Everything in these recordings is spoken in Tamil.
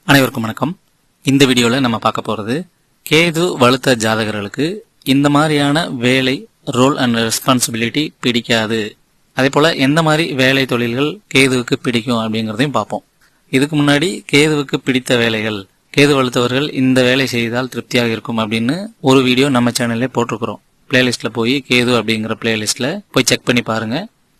அனைவருக்கும் வணக்கம். இந்த வீடியோல நம்ம பார்க்க போறது கேது வலுத்த ஜாதகர்களுக்கு இந்த மாதிரியான வேலை ரோல் அண்ட் ரெஸ்பான்சிபிலிட்டி பிடிக்காது. அதே போல எந்த மாதிரி வேலை தொழில்கள் கேதுவுக்கு பிடிக்கும் அப்படிங்கறதையும் பார்ப்போம். இதுக்கு முன்னாடி கேதுவுக்கு பிடித்த வேலைகள், கேது வலுத்தவர்கள் இந்த வேலை செய்தால் திருப்தியாக இருக்கும் அப்படின்னு ஒரு வீடியோ நம்ம சேனல்ல போட்டிருக்கிறோம். பிளேலிஸ்ட்ல போய் கேது அப்படிங்கிற பிளேலிஸ்ட்ல போய் செக் பண்ணி பாருங்க.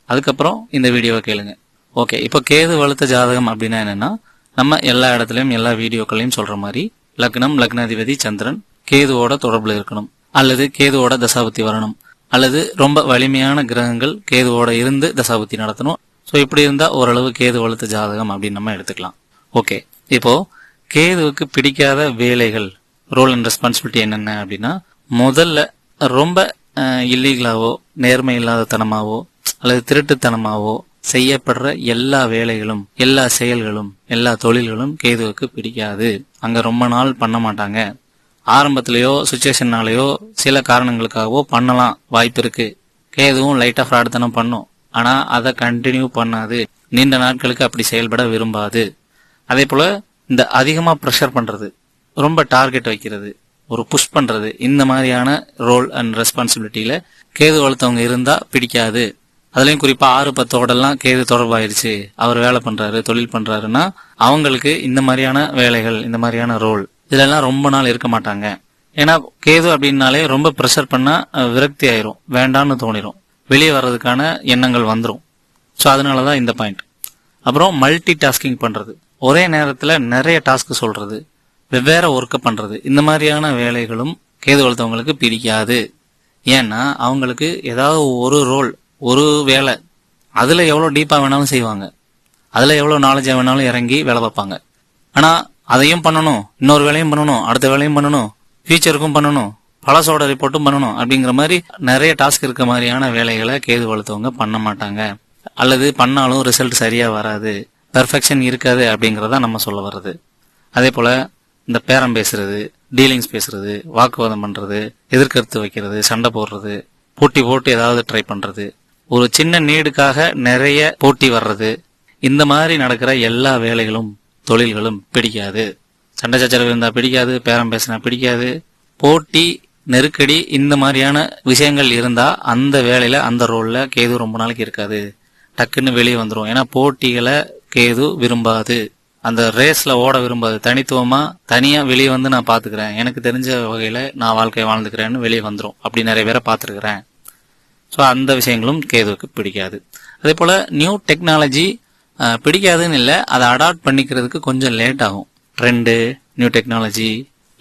அதுக்கப்புறம் இந்த வீடியோவை கேளுங்க. ஓகே, இப்போ கேது வலுத்த ஜாதகம் அப்படின்னா என்னன்னா, நம்ம எல்லா இடத்துலயும் எல்லா வீடியோக்களையும் சொல்ற மாதிரி லக்னம், லக்னாதிபதி சந்திரன் கேதுவோட தொடர்புல இருக்கணும், அல்லது கேதுவோட தசாபுத்தி வரணும், அல்லது ரொம்ப வலிமையான கிரகங்கள் கேதுவோட இருந்து தசாபுத்தி நடத்தணும். ஸோ இப்படி இருந்தா ஓரளவு கேது வலுத்த ஜாதகம் அப்படின்னு நம்ம எடுத்துக்கலாம். ஓகே, இப்போ கேதுவுக்கு பிடிக்காத வேலைகள் ரோல் அண்ட் ரெஸ்பான்சிபிலிட்டி என்னென்ன அப்படின்னா, முதல்ல ரொம்ப இல்லீகலாவோ நேர்மை இல்லாத தனமாவோ அல்லது திருட்டுத்தனமாவோ செய்யப்படுற எல்லா வேலைகளும், எல்லா செயல்களும், எல்லா தொழில்களும் கேதுவுக்கு பிடிக்காது. அங்க ரொம்ப நாள் பண்ண மாட்டாங்க. ஆரம்பத்திலேயோ சுச்சுவேஷன்னாலேயோ சில காரணங்களுக்காகவோ பண்ணலாம், வாய்ப்பு இருக்கு. கேதுவும் லைட்டா ஃப்ராடுத்தனம் பண்ணும், ஆனா அதை கண்டினியூ பண்ணாது. நீண்ட நாட்களுக்கு அப்படி செயல்பட விரும்பாது. அதே போல இந்த அதிகமா ப்ரெஷர் பண்றது, ரொம்ப டார்கெட் வைக்கிறது, ஒரு புஷ் பண்றது, இந்த மாதிரியான ரோல் அண்ட் ரெஸ்பான்சிபிலிட்டியில கேது வலுத்தவங்க இருந்தா பிடிக்காது. அதுலயும் குறிப்பா 6-10 கேது தொடர்பாயிருச்சு, அவர் வேலை பண்றாரு, தொழில் பண்றாருன்னா அவங்களுக்கு இந்த மாதிரியான வேலைகள், இந்த மாதிரியான ரோல் இதெல்லாம் ரொம்ப நாள் இருக்க மாட்டாங்க. ஏன்னா கேது அப்படின்னாலே ரொம்ப ப்ரெஷர் பண்ணா விரக்தி ஆயிரும், வேண்டான்னு தோணிரும், வெளியே வர்றதுக்கான எண்ணங்கள் வந்துடும். ஸோ அதனாலதான் இந்த பாயிண்ட். அப்புறம் மல்டி டாஸ்கிங் பண்றது, ஒரே நேரத்துல நிறைய டாஸ்க் சொல்றது, வெவ்வேறு ஒர்க்கை பண்றது, இந்த மாதிரியான வேலைகளும் கேது வலுத்தவங்களுக்கு பிடிக்காது. ஏன்னா அவங்களுக்கு ஏதாவது ஒரு ரோல், ஒரு வேலை, அதுல எவ்வளவு டீப்பா வேணாலும் செய்வாங்க, அதுல எவ்வளவு நாலேஜா வேணாலும் இறங்கி வேலை பார்ப்பாங்க. ஆனா அதையும் பண்ணணும், இன்னொரு வேலையும் பண்ணணும், அடுத்த வேலையும் பண்ணணும், ஃபியூச்சருக்கும் பண்ணணும், பழசோட ரிப்போர்ட்டும் பண்ணணும், அப்படிங்கிற மாதிரி நிறைய டாஸ்க் இருக்க மாதிரியான வேலைகளை கேது வலுத்தவங்க பண்ண மாட்டாங்க. அல்லது பண்ணாலும் ரிசல்ட் சரியா வராது, பெர்ஃபெக்ஷன் இருக்காது அப்படிங்கறத நம்ம சொல்ல வர்றது. அதே போல இந்த பேரம் பேசுறது, டீலிங்ஸ் பேசுறது, வாக்குவாதம் பண்றது, எதிர்கருத்து வைக்கிறது, சண்டை போடுறது, போட்டி போட்டு ஏதாவது ட்ரை பண்றது, ஒரு சின்ன நீடுக்காக நிறைய போட்டி வர்றது, இந்த மாதிரி நடக்கிற எல்லா வேலைகளும் தொழில்களும் பிடிக்காது. சண்டை சச்சரவு இருந்தா பிடிக்காது, பேரம் பேசினா பிடிக்காது, போட்டி நெருக்கடி இந்த மாதிரியான விஷயங்கள் இருந்தா அந்த வேலையில அந்த ரோல்ல கேது ரொம்ப நாளைக்கு இருக்காது, டக்குன்னு வெளியே வந்துடும். ஏன்னா போட்டிகளை கேது விரும்பாது, அந்த ரேஸ்ல ஓட விரும்பாது. தனித்துவமா தனியா வெளியே வந்து நான் பாத்துக்கிறேன், எனக்கு தெரிஞ்ச வகையில நான் வாழ்க்கை வாழ்ந்துக்கிறேன்னு வெளியே வந்துடும். அப்படி நிறைய பேரை பார்த்துருக்கிறேன். ஸோ அந்த விஷயங்களும் கேதுவுக்கு பிடிக்காது. அதே போல நியூ டெக்னாலஜி பிடிக்காதுன்னு இல்லை, அதை அடாப்ட் பண்ணிக்கிறதுக்கு கொஞ்சம் லேட் ஆகும். Trend, new technology,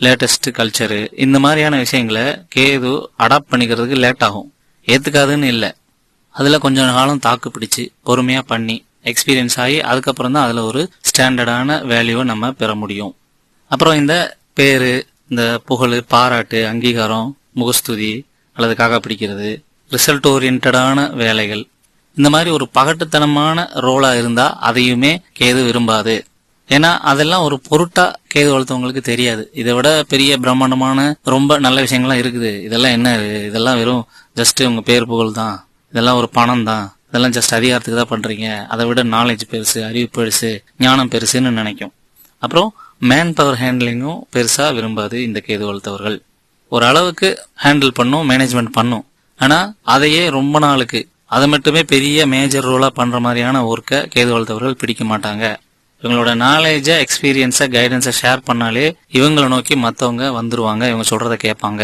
latest culture, இந்த மாதிரியான விஷயங்களை கேது அடாப்ட் பண்ணிக்கிறதுக்கு லேட் ஆகும். ஏத்துக்காதுன்னு இல்லை, அதுல கொஞ்சம் காலம் தாக்கு பிடிச்சு பொறுமையா பண்ணி எக்ஸ்பீரியன்ஸ் ஆகி அதுக்கப்புறம் தான் அதுல ஒரு ஸ்டாண்டர்டான வேல்யூவை நம்ம பெற முடியும். அப்புறம் இந்த பேரு, இந்த புகழ், பாராட்டு, அங்கீகாரம், முகஸ்துதி அல்லது காக்கா பிடிக்கிறது, ரிசல்ட் ஓரியன்டான வேலைகள், இந்த மாதிரி ஒரு பகட்டுத்தனமான ரோலா இருந்தா அதையுமே கேது விரும்பாது. ஏன்னா அதெல்லாம் ஒரு பொருட்டா கேது வலுத்தவங்களுக்கு தெரியாது. இதை விட பெரிய பிரம்மாண்டமான ரொம்ப நல்ல விஷயங்கள்லாம் இருக்குது, இதெல்லாம் என்ன, இதெல்லாம் வெறும் ஜஸ்ட் உங்க பேர் புகழ் தான், இதெல்லாம் ஒரு பணம் தான், இதெல்லாம் ஜஸ்ட் அதிகாரத்துக்கு தான் பண்றீங்க, அதை விட நாலேஜ் பெருசு, அறிவு பெருசு, ஞானம் பெருசுன்னு நினைக்கும். அப்புறம் மேன் பவர் ஹேண்ட்லிங்கும் பெருசா விரும்பாது இந்த கேது வலுத்தவர்கள். ஒரு அளவுக்கு ஹேண்டில் பண்ணும், மேனேஜ்மெண்ட் பண்ணும், ஆனா அதையே ரொம்ப நாளுக்கு அதை மட்டுமே பெரிய மேஜர் ரோலா பண்ற மாதிரியான ஒர்க்கை கேது வலுத்தவர்கள் பிடிக்க மாட்டாங்க. இவங்களோட நாலேஜ, எக்ஸ்பீரியன்ஸ, கைடன்ஸை ஷேர் பண்ணாலே இவங்களை நோக்கி மத்தவங்க வந்துருவாங்க, இவங்க சொல்றதை கேட்பாங்க.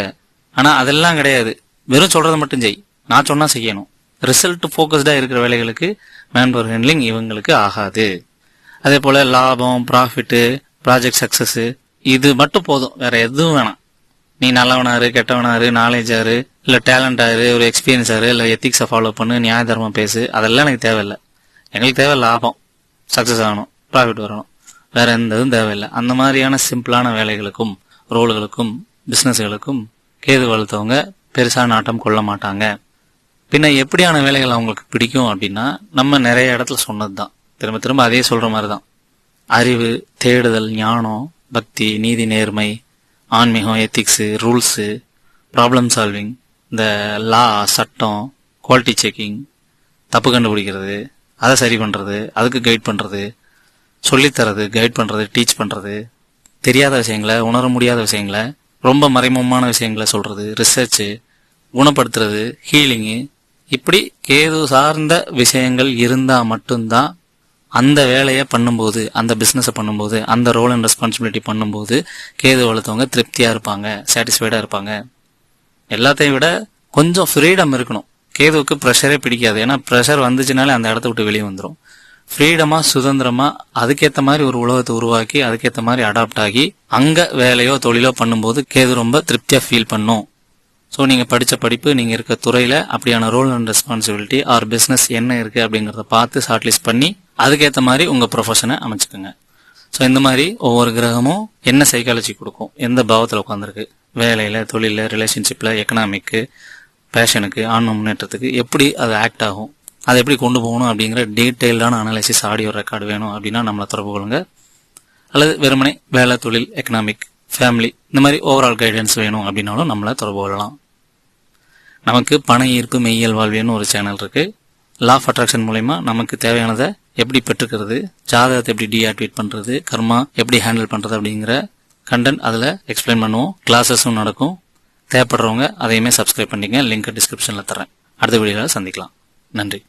ஆனா அதெல்லாம் கிடையாது, வெறும் சொல்றதை மட்டும் செய், நான் சொன்னா செய்யணும், ரிசல்ட் போக்கஸ்டா இருக்கிற வேலைகளுக்கு மேன் பவர் ஹேண்ட்லிங் இவங்களுக்கு ஆகாது. அதே போல லாபம், ப்ராஃபிட், ப்ராஜெக்ட் சக்சஸ், இது மட்டும் போதும், வேற எதுவும் வேணாம். நீ நல்லவனாரு, கெட்டவனாரு, நாலேஜாரு, இல்ல டேலண்டாரு, ஒரு எக்ஸ்பீரியன்ஸாரு, இல்ல எத்திக்ஸை ஃபாலோ பண்ணு, நியாய தர்மம் பேசு, அதெல்லாம் எனக்கு தேவையில்லை. எங்களுக்கு தேவை லாபம், சக்சஸ் ஆகணும், ப்ராஃபிட் வரணும், வேற எந்த இதுவும் தேவையில்லை. அந்த மாதிரியான சிம்பிளான வேலைகளுக்கும் ரோல்களுக்கும் பிசினஸ்களுக்கும் கேது வலுத்தவங்க பெருசா நாட்டம் கொள்ள மாட்டாங்க. பின்ன எப்படியான வேலைகள் அவங்களுக்கு பிடிக்கும் அப்படின்னா, நம்ம நிறைய இடத்துல சொன்னதுதான், திரும்ப திரும்ப அதே சொல்ற மாதிரிதான். அறிவு, தேடுதல், ஞானம், பக்தி, நீதி, நேர்மை, ஆன்மீகம், எத்திக்ஸு, ரூல்ஸு, ப்ராப்ளம் சால்விங், இந்த லா, சட்டம், குவாலிட்டி செக்கிங், தப்பு கண்டுபிடிக்கிறது, அதை சரி பண்றது, அதுக்கு கைட் பண்றது, சொல்லித்தரது, கைட் பண்றது, டீச் பண்றது, தெரியாத விஷயங்களை, உணர முடியாத விஷயங்களை, ரொம்ப மறைமுகமான விஷயங்களை சொல்றது, ரிசர்ச், குணப்படுத்துறது, ஹீலிங்கு, இப்படி கேது சார்ந்த விஷயங்கள் இருந்தா மட்டும்தான் அந்த வேலையை பண்ணும்போது, அந்த பிசினஸ் பண்ணும்போது, அந்த ரோல் அண்ட் ரெஸ்பான்சிபிலிட்டி பண்ணும்போது கேது வளர்த்தவங்க திருப்தியா இருப்பாங்க, சாட்டிஸ்ஃபைடா இருப்பாங்க. எல்லாத்தையும் விட கொஞ்சம் ஃப்ரீடம் இருக்கணும். கேதுவுக்கு ப்ரெஷரே பிடிக்காது. ஏன்னா ப்ரெஷர் வந்துச்சுனாலே அந்த இடத்த விட்டு வெளியே வந்துடும். ஃப்ரீடமா, சுதந்திரமா, அதுக்கேற்ற மாதிரி ஒரு உலகத்தை உருவாக்கி அதுக்கேற்ற மாதிரி அடாப்ட் ஆகி அங்க வேலையோ தொழிலோ பண்ணும்போது கேது ரொம்ப திருப்தியா ஃபீல் பண்ணும். ஸோ நீங்க படிச்ச படிப்பு, நீங்க இருக்க துறையில அப்படியான role and responsibility or business என்ன இருக்கு அப்படிங்கறத பார்த்து ஷார்ட்லிஸ்ட் பண்ணி அதுக்கேற்ற மாதிரி உங்க ப்ரொஃபஷனை அமைச்சுக்கோங்க. ஸோ இந்த மாதிரி ஒவ்வொரு கிரகமும் என்ன சைக்காலஜி கொடுக்கும், எந்த பாவத்தில் உட்காந்துருக்கு, வேலையில, தொழில, ரிலேஷன்ஷிப்ல, எக்கனாமிக்கு, பேஷனுக்கு, ஆன்ம முன்னேற்றத்துக்கு எப்படி அது ஆக்ட் ஆகும், அதை எப்படி கொண்டு போகணும் அப்படிங்கிற டீட்டெயில்டான அனாலிசிஸ் ஆடியோ ரெக்கார்டு வேணும் அப்படின்னா நம்மளை தொடர்பு கொள்ளுங்க. அல்லது வெறுமனே வேலை, தொழில், எக்கனாமிக், ஃபேமிலி, இந்த மாதிரி ஓவரால் கைடன்ஸ் வேணும் அப்படின்னாலும் நம்மளை தொடர்பு கொள்ளலாம். நமக்கு பண ஈர்ப்பு மெய்யியல் வாழ்வியல்னு ஒரு சேனல் இருக்கு. லா ஆஃப் அட்ராக்ஷன் மூலமா நமக்கு தேவையானதை எப்படி பெற்றுக்கிறது, ஜாதகத்தை எப்படி டீஆக்டிவேட் பண்றது, கர்மா எப்படி ஹேண்டில் பண்றது அப்படிங்கிற கண்டென்ட் அதில் எக்ஸ்பிளைன் பண்ணுவோம். கிளாஸஸும் நடக்கும். தேவைப்படுறவங்க அதையுமே சப்ஸ்கிரைப் பண்ணிங்க. லிங்க் டிஸ்கிரிப்ஷன்ல தரேன். அடுத்த வீடியோவில் சந்திக்கலாம். நன்றி.